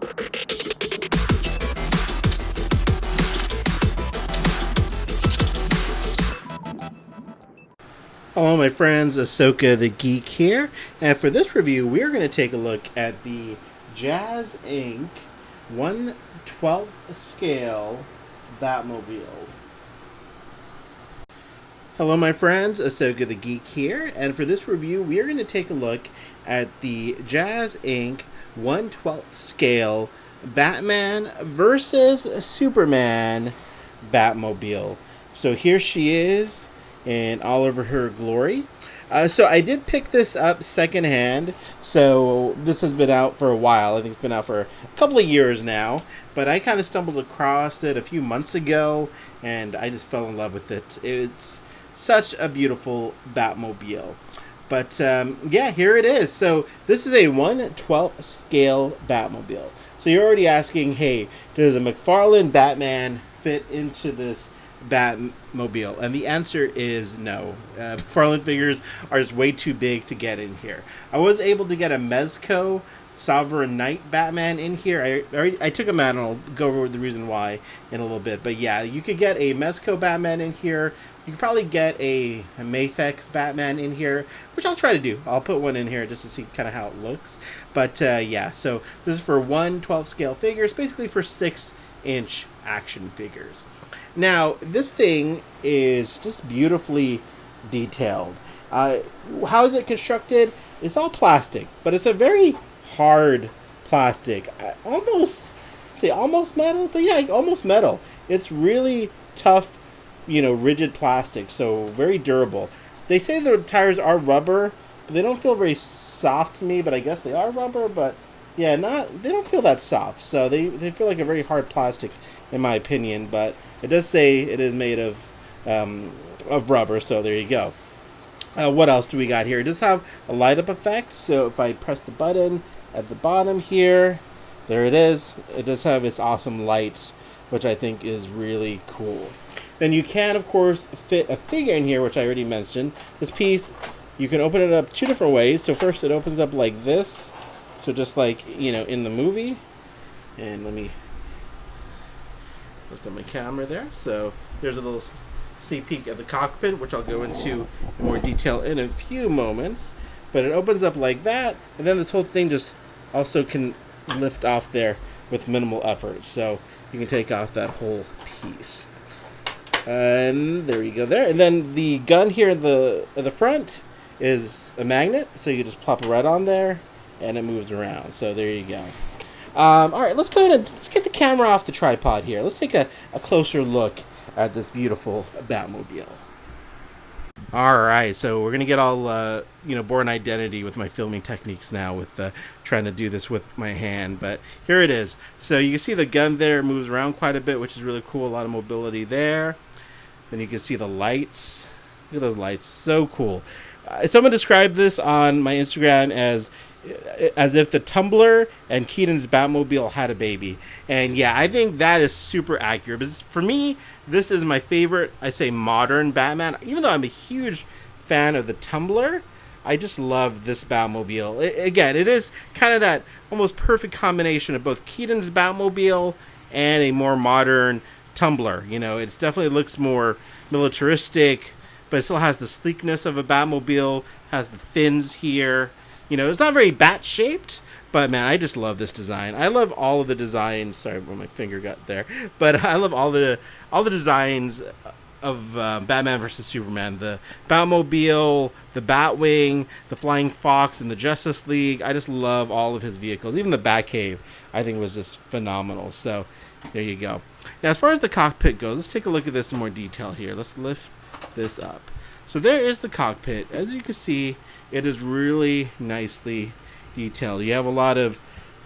Hello my friends, Asoka the Geek here, and for this review we are going to take a look at the Jazzinc 1/12 scale Batmobile. Hello my friends, Asoka the Geek here, and for this review we are going to take a look at the Jazzinc 1/12 scale Batman versus Superman Batmobile. So here she is in all of her glory. So I did pick this up secondhand, so this has been out for a while. I think it's been out for a couple of years now, but I kind of stumbled across it a few months ago, and I just fell in love with it. It's such a beautiful Batmobile. But yeah, here it is. So this is a 1/12 scale Batmobile. So you're already asking, hey, does a McFarlane Batman fit into this Batmobile? And the answer is no. McFarlane figures are just way too big to get in here. I was able to get a Mezco Sovereign Knight Batman in here. I took him out, and I'll go over the reason why in a little bit. But yeah, you could get a Mezco Batman in here. You could probably get a Mafex Batman in here, which I'll try to do. I'll put one in here just to see kind of how it looks. But yeah, so this is for 1/12 scale figures, basically for 6-inch action figures. Now, this thing is just beautifully detailed. How is it constructed? It's all plastic, but it's a very hard plastic. Almost metal, but yeah, almost metal. It's really tough, rigid plastic, so very durable. They say the tires are rubber, but they don't feel very soft to me, but I guess they are rubber, but yeah, they don't feel that soft, so they feel like a very hard plastic, in my opinion, but it does say it is made of rubber, so there you go. What else do we got here? It does have a light-up effect, so if I press the button at the bottom here, there it is. It does have its awesome lights, which I think is really cool. Then you can, of course, fit a figure in here, which I already mentioned. This piece, you can open it up two different ways. So first it opens up like this, so just like, in the movie. And let me lift up my camera there. So there's a little sneak peek at the cockpit, which I'll go into in more detail in a few moments. But it opens up like that, and then this whole thing just also can lift off there with minimal effort. So you can take off that whole piece. And there you go there. And then the gun here at the front is a magnet, so you just plop it right on there, and it moves around. So there you go. All right, let's go ahead and let's get the camera off the tripod here. Let's take a closer look at this beautiful Batmobile. All right, so we're gonna get all Born Identity with my filming techniques now, with trying to do this with my hand. But here it is. So you can see the gun there moves around quite a bit, which is really cool. A lot of mobility there. Then you can see the lights. Look at those lights, so cool. Someone described this on my Instagram as if the Tumbler and Keaton's Batmobile had a baby. And yeah, I think that is super accurate. Because for me, this is my favorite, I say, modern Batman. Even though I'm a huge fan of the Tumbler, I just love this Batmobile. Again, it is kind of that almost perfect combination of both Keaton's Batmobile and a more modern Tumbler. It definitely looks more militaristic, but it still has the sleekness of a Batmobile, has the fins here. It's not very bat-shaped, but man, I just love this design. I love all of the designs. Sorry, where my finger got there. But I love all the designs of Batman vs. Superman. The Batmobile, the Batwing, the Flying Fox, and the Justice League. I just love all of his vehicles. Even the Batcave, I think, was just phenomenal. So there you go. Now, as far as the cockpit goes, let's take a look at this in more detail here. Let's lift this up. So there is the cockpit. As you can see, it is really nicely detailed. You have a lot of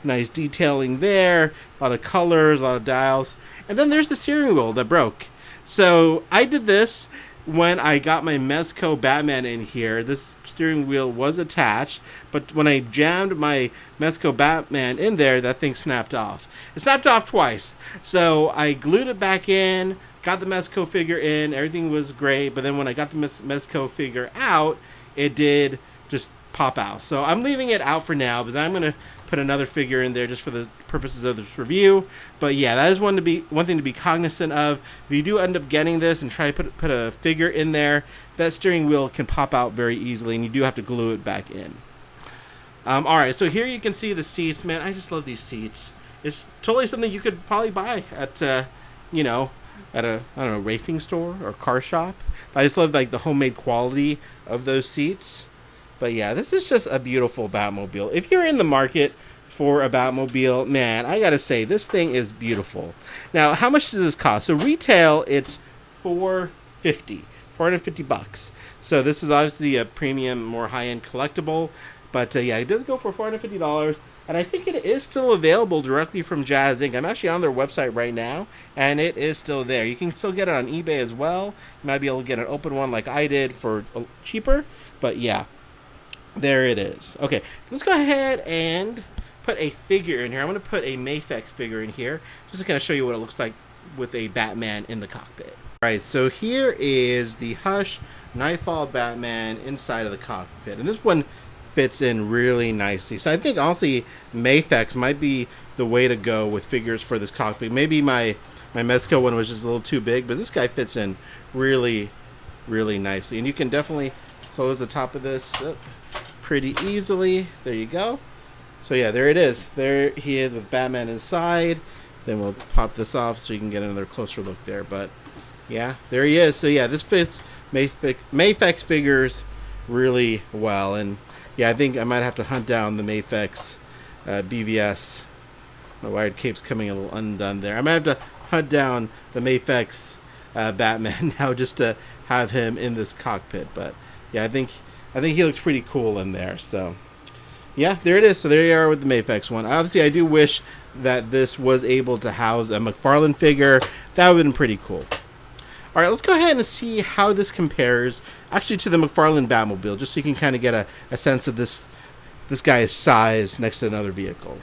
nice detailing there, a lot of colors, a lot of dials. And then there's the steering wheel that broke. So I did this when I got my Mezco Batman in here. This steering wheel was attached, but when I jammed my Mezco Batman in there, that thing snapped off. It snapped off twice. So I glued it back in, got the Mezco figure in, everything was great, but then when I got the Mezco figure out, it did just pop out. So I'm leaving it out for now, but I'm going to put another figure in there just for the purposes of this review. But yeah, that is one thing to be cognizant of. If you do end up getting this and try to put a figure in there, that steering wheel can pop out very easily, and you do have to glue it back in. All right, so here you can see the seats. Man, I just love these seats. It's totally something you could probably buy at, you know, at a, I don't know, racing store or car shop. I just love like the homemade quality of those seats. But yeah, this is just a beautiful Batmobile. If you're in the market for a Batmobile, man, I gotta say, this thing is beautiful. Now, how much does this cost? So retail, it's $450 So this is obviously a premium, more high-end collectible. But yeah, it does go for $450 and I think it is still available directly from Jazzinc. I'm actually on their website right now, and it is still there. You can still get it on eBay as well. You might be able to get an open one like I did for cheaper. But yeah, there it is. Okay, let's go ahead and put a figure in here. I'm going to put a Mafex figure in here just to kind of show you what it looks like with a Batman in the cockpit. All right, so here is the Hush Nightfall Batman inside of the cockpit. And this one fits in really nicely. So I think honestly Mafex might be the way to go with figures for this cockpit. Maybe my Mezco one was just a little too big, but this guy fits in really, really nicely. And you can definitely close the top of this up pretty easily. There you go. So yeah, there it is. There he is with Batman inside. Then we'll pop this off so you can get another closer look there. But yeah, there he is. So yeah, this fits Mafex figures really well. And yeah, I think I might have to hunt down the Mafex BVS. My wired cape's coming a little undone there. I might have to hunt down the Mafex Batman now just to have him in this cockpit. But yeah, I think he looks pretty cool in there. So yeah, there it is. So there you are with the Mafex one. Obviously, I do wish that this was able to house a McFarlane figure. That would have been pretty cool. All right, let's go ahead and see how this compares actually to the McFarlane Batmobile, just so you can kind of get a sense of this guy's size next to another vehicle.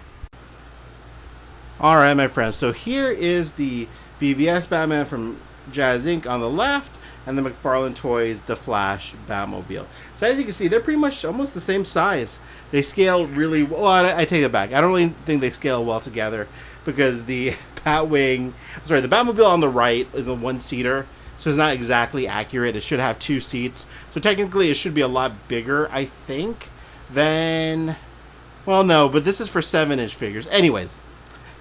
All right, my friends, so here is the BVS Batman from Jazzinc on the left, and the McFarlane Toys The Flash Batmobile. So as you can see, they're pretty much almost the same size. They scale really well. I take it back. I don't really think they scale well together because the Batmobile on the right is a one-seater. So it's not exactly accurate. It should have two seats. So technically it should be a lot bigger, I think, than... Well, no, but this is for 7-inch figures. Anyways,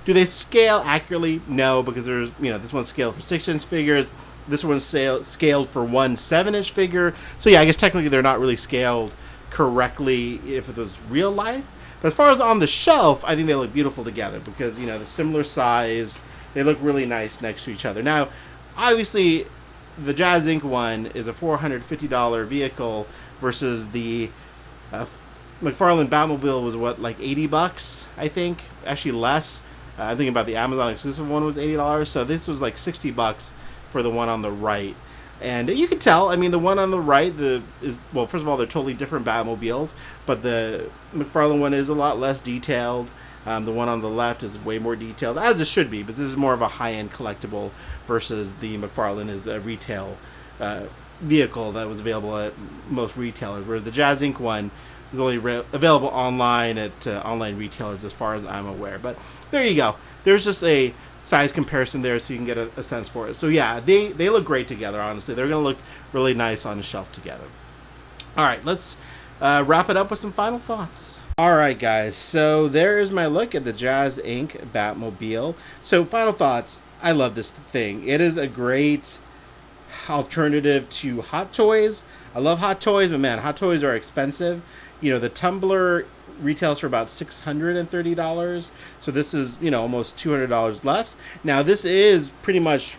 do they scale accurately? No, because there's, this one's scaled for 6-inch figures. This one's scaled for one 7-inch figure. So yeah, I guess technically they're not really scaled correctly if it was real life. But as far as on the shelf, I think they look beautiful together because, the similar size, they look really nice next to each other. Now, obviously, the Jazzinc one is a $450 vehicle versus the McFarlane Batmobile was what, like $80, I think? Actually less. I'm thinking about the Amazon exclusive one was $80, so this was like $60 for the one on the right. And you can tell, the one on the right well, first of all, they're totally different Batmobiles, but the McFarlane one is a lot less detailed. The one on the left is way more detailed, as it should be, but this is more of a high-end collectible versus the McFarlane is a retail vehicle that was available at most retailers, where the Jazzinc one is only available online at online retailers as far as I'm aware. But there you go. There's just a size comparison there so you can get a sense for it. So yeah, they look great together, honestly. They're going to look really nice on the shelf together. All right, let's wrap it up with some final thoughts. Alright guys, so there's my look at the Jazzinc Batmobile. So final thoughts, I love this thing. It is a great alternative to Hot Toys. I love Hot Toys, but man, Hot Toys are expensive. The Tumbler retails for about $630, so this is, almost $200 less. Now this is pretty much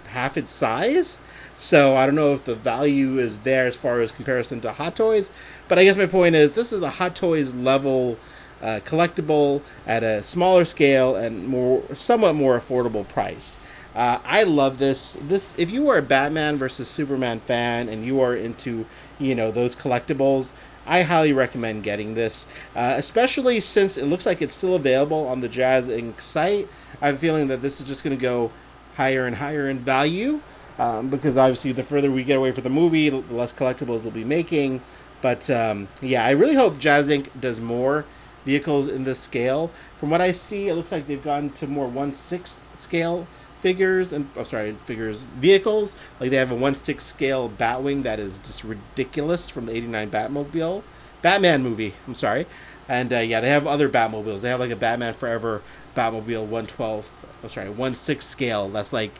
half its size, so I don't know if the value is there as far as comparison to Hot Toys, but I guess my point is this is a Hot Toys level collectible at a smaller scale and somewhat more affordable price. I love this. If you are a Batman versus Superman fan and you are into those collectibles, I highly recommend getting this, especially since it looks like it's still available on the Jazzinc site. I have a feeling that this is just going to go higher and higher in value. Because obviously the further we get away from the movie, the less collectibles we'll be making. But yeah, I really hope Jazzinc does more vehicles in this scale. From what I see, it looks like they've gone to more 1/6 scale figures and vehicles. Like they have a 1/6 scale Batwing that is just ridiculous from the '89 Batman movie. I'm sorry, and yeah, they have other Batmobiles. They have like a Batman Forever Batmobile 1/6 scale. That's like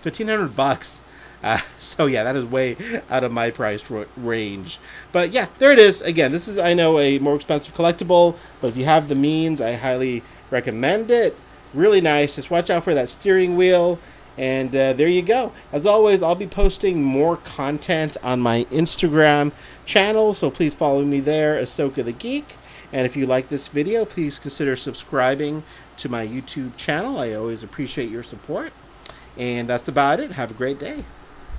$1,500. So yeah, that is way out of my price range. But yeah, there it is. Again, this is, I know, a more expensive collectible, but if you have the means, I highly recommend it. Really nice. Just watch out for that steering wheel. And there you go. As always, I'll be posting more content on my Instagram channel, so please follow me there, Asoka the Geek. And if you like this video, please consider subscribing to my YouTube channel. I always appreciate your support. And that's about it. Have a great day.